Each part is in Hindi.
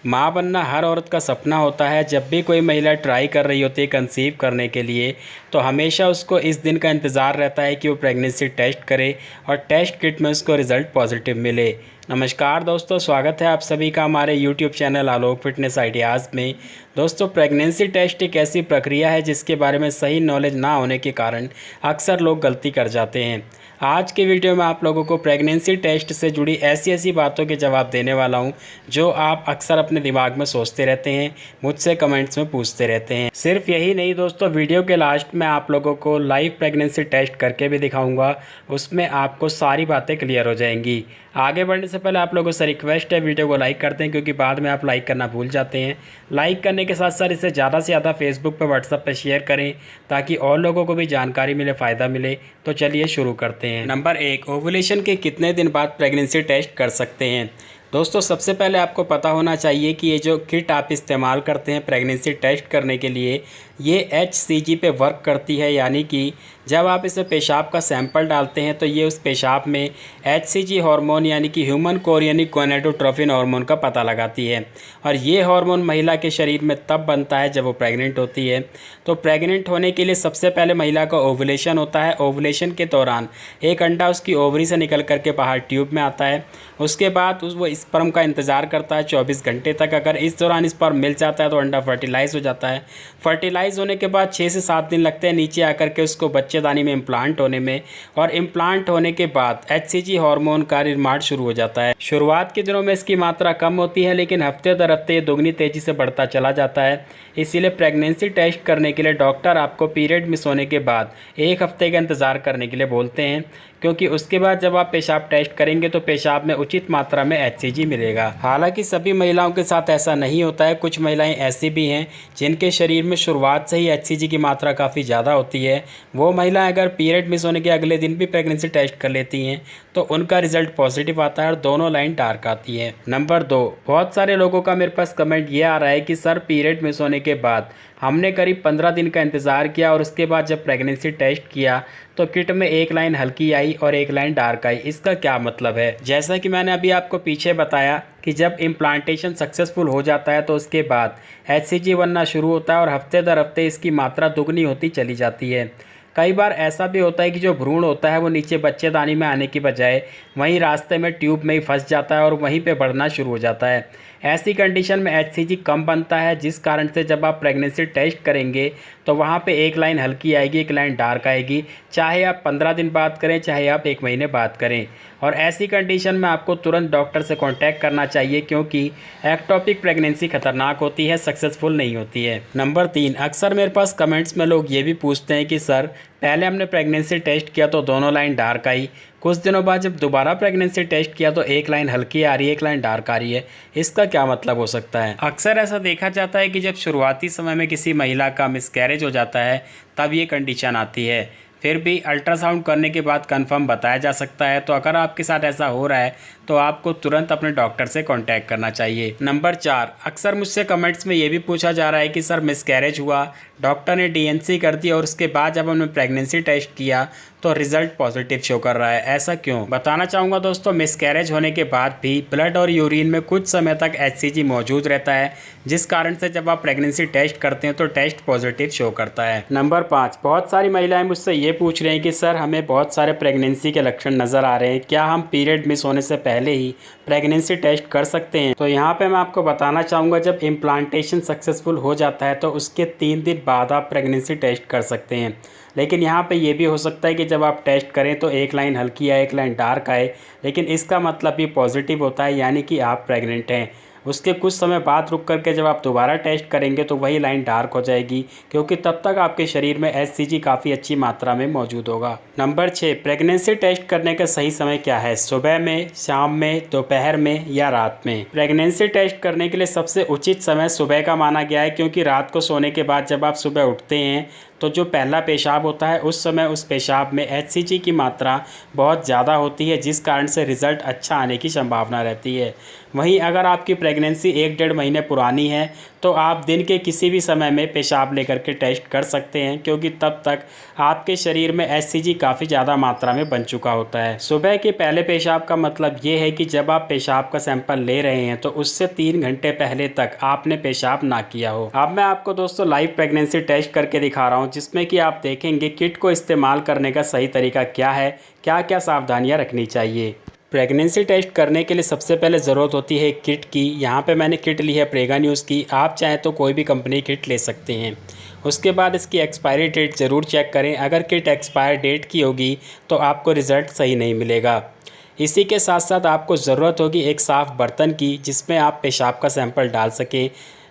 माँ बनना हर औरत का सपना होता है। जब भी कोई महिला ट्राई कर रही होती है कंसीव करने के लिए, तो हमेशा उसको इस दिन का इंतज़ार रहता है कि वो प्रेगनेंसी टेस्ट करे और टेस्ट किट में उसको रिज़ल्ट पॉजिटिव मिले। नमस्कार दोस्तों, स्वागत है आप सभी का हमारे यूट्यूब चैनल आलोक फिटनेस आइडियाज़ में। दोस्तों, प्रेगनेंसी टेस्ट एक ऐसी प्रक्रिया है जिसके बारे में सही नॉलेज ना होने के कारण अक्सर लोग गलती कर जाते हैं। आज के वीडियो में आप लोगों को प्रेगनेंसी टेस्ट से जुड़ी ऐसी ऐसी बातों के जवाब देने वाला हूं जो आप अक्सर अपने दिमाग में सोचते रहते हैं, मुझसे कमेंट्स में पूछते रहते हैं। सिर्फ यही नहीं दोस्तों, वीडियो के लास्ट में आप लोगों को लाइव प्रेगनेंसी टेस्ट करके भी दिखाऊंगा। उसमें आपको सारी बातें क्लियर हो जाएंगी। आगे बढ़ने से पहले आप लोगों से रिक्वेस्ट है, वीडियो को लाइक करते हैं क्योंकि बाद में आप लाइक करना भूल जाते हैं। लाइक करने के साथ साथ इसे ज़्यादा से ज़्यादा फेसबुक पर, व्हाट्सएप पर शेयर करें ताकि और लोगों को भी जानकारी मिले, फ़ायदा मिले। तो चलिए शुरू करते हैं। नंबर 1, ओवुलेशन के कितने दिन बाद प्रेगनेंसी टेस्ट कर सकते हैं। दोस्तों, सबसे पहले आपको पता होना चाहिए कि ये जो किट आप इस्तेमाल करते हैं प्रेगनेंसी टेस्ट करने के लिए, ये HCG पे वर्क करती है। यानी कि जब आप इसे पेशाब का सैंपल डालते हैं तो ये उस पेशाब में HCG हार्मोन यानी कि ह्यूमन कोरियनिक गोनेडोट्रोपिन हार्मोन का पता लगाती है। और ये हार्मोन महिला के शरीर में तब बनता है जब वो प्रेग्नेंट होती है। तो प्रेग्नेंट होने के लिए सबसे पहले महिला का ओवुलेशन होता है। ओवुलेशन के दौरान एक अंडा उसकी ओवरी से निकल करके बाहर ट्यूब में आता है। उसके बाद वो स्पर्म का इंतज़ार करता है 24 घंटे तक। अगर इस दौरान स्पर्म मिल जाता है तो अंडा फर्टिलाइज हो जाता है। फर्टिलाइज होने के बाद 6 से 7 दिन लगते हैं नीचे आकर के उसको बच्चेदानी में इम्प्लांट होने में। और इम्प्लांट होने के बाद HCG हार्मोन का निर्माण शुरू हो जाता है। शुरुआत के दिनों में इसकी मात्रा कम होती है, लेकिन हफ्ते दर हफ्ते दोगुनी तेज़ी से बढ़ता चला जाता है। इसीलिए प्रेगनेंसी टेस्ट करने के लिए डॉक्टर आपको पीरियड मिस होने के बाद 1 हफ्ते का इंतज़ार करने के लिए बोलते हैं, क्योंकि उसके बाद जब आप पेशाब टेस्ट करेंगे तो पेशाब में उचित मात्रा में HCG मिलेगा। हालांकि सभी महिलाओं के साथ ऐसा नहीं होता है। कुछ महिलाएं ऐसी भी हैं जिनके शरीर में शुरुआत से ही HCG की मात्रा काफ़ी ज़्यादा होती है। वो महिलाएं अगर पीरियड मिस होने के अगले दिन भी प्रेगनेंसी टेस्ट कर लेती हैं तो उनका रिजल्ट पॉजिटिव आता है और दोनों लाइन डार्क आती है। नंबर 2, बहुत सारे लोगों का मेरे पास कमेंट ये आ रहा है कि सर, पीरियड मिस होने के बाद हमने करीब 15 दिन का इंतज़ार किया और उसके बाद जब प्रेगनेंसी टेस्ट किया तो किट में एक लाइन हल्की आई और एक लाइन डार्क आई। इसका क्या मतलब है? जैसा कि मैंने अभी आपको पीछे बताया कि जब इम्प्लांटेशन सक्सेसफुल हो जाता है तो उसके बाद HCG बनना शुरू होता है और हफ्ते दर हफ्ते इसकी मात्रा दुगनी होती चली जाती है। कई बार ऐसा भी होता है कि जो भ्रूण होता है वो नीचे बच्चेदानी में आने की बजाय वहीं रास्ते में ट्यूब में ही फंस जाता है और वहीं पे बढ़ना शुरू हो जाता है। ऐसी कंडीशन में HCG कम बनता है, जिस कारण से जब आप प्रेगनेंसी टेस्ट करेंगे तो वहाँ पे एक लाइन हल्की आएगी, एक लाइन डार्क आएगी। चाहे आप 15 दिन बाद करें, चाहे आप 1 महीने बाद करें। और ऐसी कंडीशन में आपको तुरंत डॉक्टर से कांटेक्ट करना चाहिए, क्योंकि एक्टोपिक प्रेगनेंसी खतरनाक होती है, सक्सेसफुल नहीं होती है। नंबर 3, अक्सर मेरे पास कमेंट्स में लोग ये भी पूछते हैं कि सर, पहले हमने प्रेगनेंसी टेस्ट किया तो दोनों लाइन डार्क आई, कुछ दिनों बाद जब दोबारा प्रेगनेंसी टेस्ट किया तो एक लाइन हल्की आ रही है, एक लाइन डार्क आ रही है। इसका क्या मतलब हो सकता है? अक्सर ऐसा देखा जाता है कि जब शुरुआती समय में किसी महिला का मिसकैरेज हो जाता है तब ये कंडीशन आती है। फिर भी अल्ट्रासाउंड करने के बाद कंफर्म बताया जा सकता है। तो अगर आपके साथ ऐसा हो रहा है तो आपको तुरंत अपने डॉक्टर से कांटेक्ट करना चाहिए। नंबर 4, अक्सर मुझसे कमेंट्स में ये भी पूछा जा रहा है कि सर, मिसकैरेज हुआ, डॉक्टर ने DNC कर दिया और उसके बाद जब हमने प्रेगनेंसी टेस्ट किया तो रिज़ल्ट पॉजिटिव शो कर रहा है, ऐसा क्यों? बताना चाहूँगा दोस्तों, मिसकैरेज होने के बाद भी ब्लड और यूरिन में कुछ समय तक HCG मौजूद रहता है, जिस कारण से जब आप प्रेगनेंसी टेस्ट करते हैं तो टेस्ट पॉजिटिव शो करता है। नंबर 5, बहुत सारी महिलाएं मुझसे ये पूछ रहे हैं कि सर, हमें बहुत सारे प्रेगनेंसी के लक्षण नज़र आ रहे हैं, क्या हम पीरियड मिस होने से पहले ही प्रेगनेंसी टेस्ट कर सकते हैं? तो यहाँ पे मैं आपको बताना चाहूँगा, जब इम्प्लांटेशन सक्सेसफुल हो जाता है तो उसके 3 दिन बाद आप प्रेगनेंसी टेस्ट कर सकते हैं। लेकिन यहाँ पे ये भी हो सकता है कि जब आप टेस्ट करें तो एक लाइन हल्की आए, एक लाइन डार्क आए, लेकिन इसका मतलब भी पॉजिटिव होता है, यानी कि आप प्रेग्नेंट हैं। उसके कुछ समय बाद रुक करके जब आप दोबारा टेस्ट करेंगे तो वही लाइन डार्क हो जाएगी, क्योंकि तब तक आपके शरीर में HCG काफ़ी अच्छी मात्रा में मौजूद होगा। नंबर 6, प्रेगनेंसी टेस्ट करने का सही समय क्या है? सुबह में, शाम में, दोपहर में या रात में? प्रेगनेंसी टेस्ट करने के लिए सबसे उचित समय सुबह का माना गया है, क्योंकि रात को सोने के बाद जब आप सुबह उठते हैं तो जो पहला पेशाब होता है उस समय उस पेशाब में HCG की मात्रा बहुत ज़्यादा होती है, जिस कारण से रिज़ल्ट अच्छा आने की संभावना रहती है। वहीं अगर आपकी प्रेगनेंसी 1-1.5 महीने पुरानी है तो आप दिन के किसी भी समय में पेशाब लेकर के टेस्ट कर सकते हैं, क्योंकि तब तक आपके शरीर में HCG काफ़ी ज़्यादा मात्रा में बन चुका होता है। सुबह के पहले पेशाब का मतलब ये है कि जब आप पेशाब का सैंपल ले रहे हैं तो उससे 3 घंटे पहले तक आपने पेशाब ना किया हो। अब मैं आपको दोस्तों लाइव प्रेगनेंसी टेस्ट करके दिखा रहा हूँ, जिसमें कि आप देखेंगे किट को इस्तेमाल करने का सही तरीका क्या है, क्या क्या सावधानियाँ रखनी चाहिए। प्रेगनेंसी टेस्ट करने के लिए सबसे पहले ज़रूरत होती है किट की। यहाँ पे मैंने किट ली है प्रेगा न्यूज़ की, आप चाहें तो कोई भी कंपनी किट ले सकते हैं। उसके बाद इसकी एक्सपायरी डेट ज़रूर चेक करें, अगर किट एक्सपायर डेट की होगी तो आपको रिज़ल्ट सही नहीं मिलेगा। इसी के साथ साथ आपको ज़रूरत होगी एक साफ़ बर्तन की, जिसमें आप पेशाब का सैंपल डाल सकें।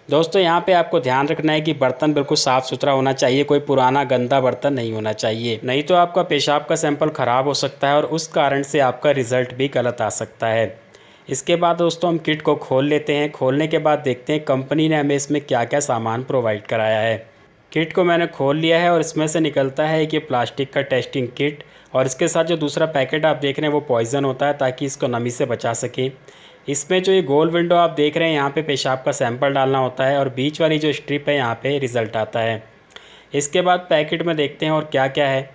दोस्तों यहाँ पे आपको ध्यान रखना है कि बर्तन बिल्कुल साफ़ सुथरा होना चाहिए, कोई पुराना गंदा बर्तन नहीं होना चाहिए, नहीं तो आपका पेशाब का सैंपल ख़राब हो सकता है और उस कारण से आपका रिज़ल्ट भी गलत आ सकता है। इसके बाद दोस्तों हम किट को खोल लेते हैं। खोलने के बाद देखते हैं कंपनी ने हमें इसमें क्या क्या सामान प्रोवाइड कराया है। किट को मैंने खोल लिया है और इसमें से निकलता है कि प्लास्टिक का टेस्टिंग किट, और इसके साथ जो दूसरा पैकेट आप देख रहे हैं वो पॉइज़न होता है, ताकि इसको नमी से बचा सके। इसमें जो ये गोल विंडो आप देख रहे हैं, यहाँ पे पेशाब का सैंपल डालना होता है और बीच वाली जो स्ट्रिप है यहाँ पे रिज़ल्ट आता है। इसके बाद पैकेट में देखते हैं और क्या क्या है,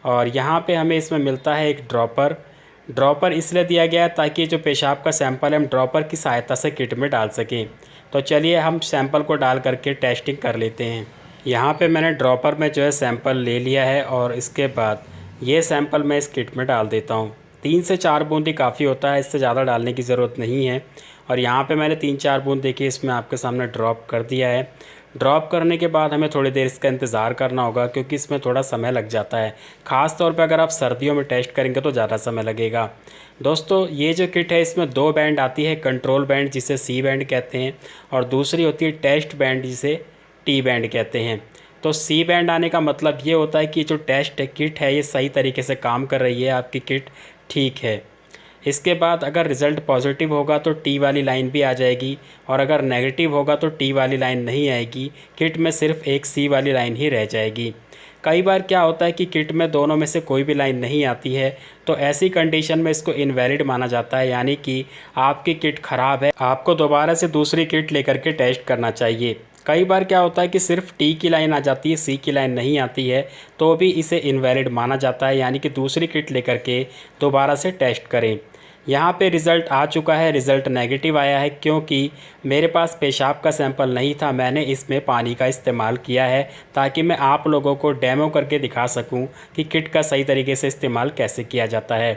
और यहाँ पे हमें इसमें मिलता है एक ड्रॉपर इसलिए दिया गया है ताकि जो पेशाब का सैंपल है हम ड्रॉपर की सहायता से किट में डाल सकें। तो चलिए हम सैंपल को डाल करके टेस्टिंग कर लेते हैं। यहाँ पे मैंने ड्रॉपर में जो है सैंपल ले लिया है और इसके बाद ये सैंपल मैं इस किट में डाल देता हूँ। 3 से 4 बूंद ही काफ़ी होता है, इससे ज़्यादा डालने की ज़रूरत नहीं है। और यहाँ पे मैंने 3-4 बूंद देखिए इसमें आपके सामने ड्रॉप कर दिया है। ड्रॉप करने के बाद हमें थोड़ी देर इसका इंतज़ार करना होगा, क्योंकि इसमें थोड़ा समय लग जाता है। ख़ास तौर पे अगर आप सर्दियों में टेस्ट करेंगे तो ज़्यादा समय लगेगा। दोस्तों ये जो किट है इसमें 2 बैंड आती है, कंट्रोल बैंड जिसे C बैंड कहते हैं, और दूसरी होती है टेस्ट बैंड जिसे T बैंड कहते हैं। तो C बैंड आने का मतलब ये होता है कि जो टेस्ट किट है ये सही तरीके से काम कर रही है, आपकी किट ठीक है। इसके बाद अगर रिज़ल्ट पॉजिटिव होगा तो T वाली लाइन भी आ जाएगी, और अगर नेगेटिव होगा तो T वाली लाइन नहीं आएगी, किट में सिर्फ एक C वाली लाइन ही रह जाएगी। कई बार क्या होता है कि किट में दोनों में से कोई भी लाइन नहीं आती है, तो ऐसी कंडीशन में इसको इनवैलिड माना जाता है, यानी कि आपकी किट ख़राब है, आपको दोबारा से दूसरी किट लेकर के टेस्ट करना चाहिए। कई बार क्या होता है कि सिर्फ T की लाइन आ जाती है, C की लाइन नहीं आती है, तो भी इसे इनवैलिड माना जाता है, यानी कि दूसरी किट लेकर के दोबारा से टेस्ट करें। यहाँ पे रिज़ल्ट आ चुका है, रिज़ल्ट नेगेटिव आया है, क्योंकि मेरे पास पेशाब का सैंपल नहीं था, मैंने इसमें पानी का इस्तेमाल किया है, ताकि मैं आप लोगों को डेमो करके दिखा सकूं कि किट का सही तरीके से इस्तेमाल कैसे किया जाता है।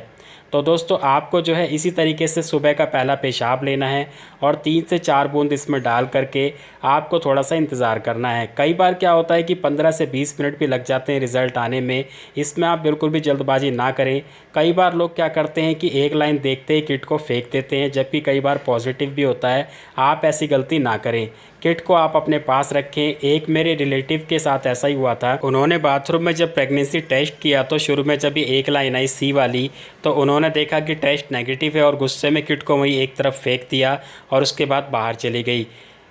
तो दोस्तों आपको जो है इसी तरीके से सुबह का पहला पेशाब लेना है और 3 से 4 बूंद इसमें डाल करके आपको थोड़ा सा इंतज़ार करना है। कई बार क्या होता है कि 15 से 20 मिनट भी लग जाते हैं रिज़ल्ट आने में, इसमें आप बिल्कुल भी जल्दबाजी ना करें। कई बार लोग क्या करते हैं कि एक लाइन देखते ही किट को फेंक देते हैं, जबकि कई बार पॉजिटिव भी होता है। आप ऐसी गलती ना करें, किट को आप अपने पास रखें। एक मेरे रिलेटिव के साथ ऐसा ही हुआ था, उन्होंने बाथरूम में जब प्रेगनेंसी टेस्ट किया तो शुरू में जब ये एक लाइन आई C वाली, तो उन्होंने देखा कि टेस्ट नेगेटिव है और गुस्से में किट को वहीं एक तरफ फेंक दिया और उसके बाद बाहर चली गई।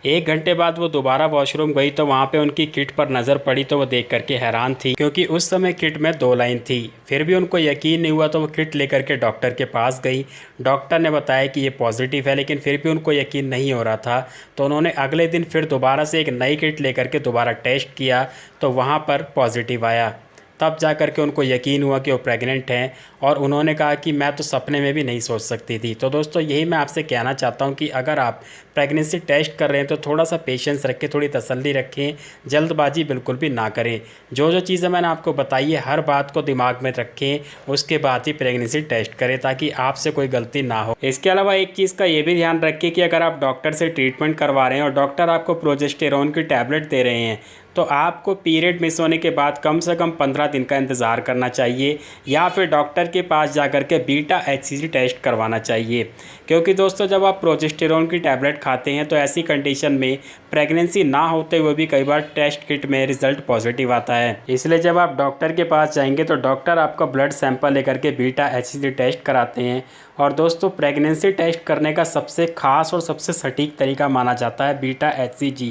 1 घंटे बाद वो दोबारा वॉशरूम गई तो वहाँ पे उनकी किट पर नज़र पड़ी, तो वो देख करके हैरान थी, क्योंकि उस समय किट में 2 लाइन थी। फिर भी उनको यकीन नहीं हुआ तो वो किट लेकर के डॉक्टर के पास गई। डॉक्टर ने बताया कि ये पॉजिटिव है, लेकिन फिर भी उनको यकीन नहीं हो रहा था, तो उन्होंने अगले दिन फिर दोबारा से एक नई किट लेकर के दोबारा टेस्ट किया, तो वहाँ पर पॉजिटिव आया। तब जा कर के उनको यकीन हुआ कि वो प्रेग्नेंट हैं, और उन्होंने कहा कि मैं तो सपने में भी नहीं सोच सकती थी। तो दोस्तों यही मैं आपसे कहना चाहता हूँ कि अगर आप प्रेगनेंसी टेस्ट कर रहे हैं तो थोड़ा सा पेशेंस रखें, थोड़ी तसल्ली रखें, जल्दबाजी बिल्कुल भी ना करें। जो जो चीज़ें मैंने आपको बताई है हर बात को दिमाग में रखें, उसके बाद ही प्रेगनेंसी टेस्ट करें, ताकि आपसे कोई गलती ना हो। इसके अलावा एक चीज़ का ये भी ध्यान रखें कि अगर आप डॉक्टर से ट्रीटमेंट करवा रहे हैं और डॉक्टर आपको प्रोजेस्टेरोन की टैबलेट दे रहे हैं, तो आपको पीरियड मिस होने के बाद कम से कम 15 दिन का इंतज़ार करना चाहिए, या फिर डॉक्टर के पास जाकर के बीटा HCG टेस्ट करवाना चाहिए। क्योंकि दोस्तों जब आप प्रोजेस्टेरोन की टैबलेट खाते हैं तो ऐसी कंडीशन में प्रेगनेंसी ना होते हुए भी कई बार टेस्ट किट में रिज़ल्ट पॉजिटिव आता है। इसलिए जब आप डॉक्टर के पास जाएंगे तो डॉक्टर आपका ब्लड सैंपल लेकर के बीटा HCG टेस्ट कराते हैं। और दोस्तों प्रेगनेंसी टेस्ट करने का सबसे ख़ास और सबसे सटीक तरीका माना जाता है बीटा HCG,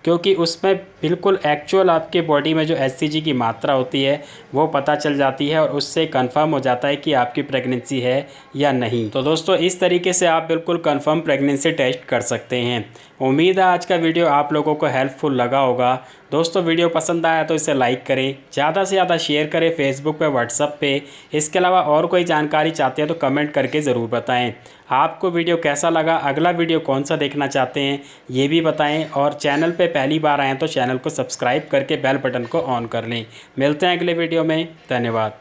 क्योंकि उसमें बिल्कुल एक्चुअल आपके बॉडी में जो HCG की मात्रा होती है वो पता चल जाती है, और उससे कंफर्म हो जाता है कि आपकी प्रेगनेंसी है या नहीं। तो दोस्तों इस तरीके से आप बिल्कुल कंफर्म प्रेगनेंसी टेस्ट कर सकते हैं। उम्मीद है आज का वीडियो आप लोगों को हेल्पफुल लगा होगा। दोस्तों वीडियो पसंद आया तो इसे लाइक करें, ज़्यादा से ज़्यादा शेयर करें फेसबुक पे, व्हाट्सएप पे। इसके अलावा और कोई जानकारी चाहते हैं तो कमेंट करके ज़रूर बताएं। आपको वीडियो कैसा लगा, अगला वीडियो कौन सा देखना चाहते हैं ये भी बताएं। और चैनल पे पहली बार आएँ तो चैनल को सब्सक्राइब करके बेल बटन को ऑन कर लें। मिलते हैं अगले वीडियो में। धन्यवाद।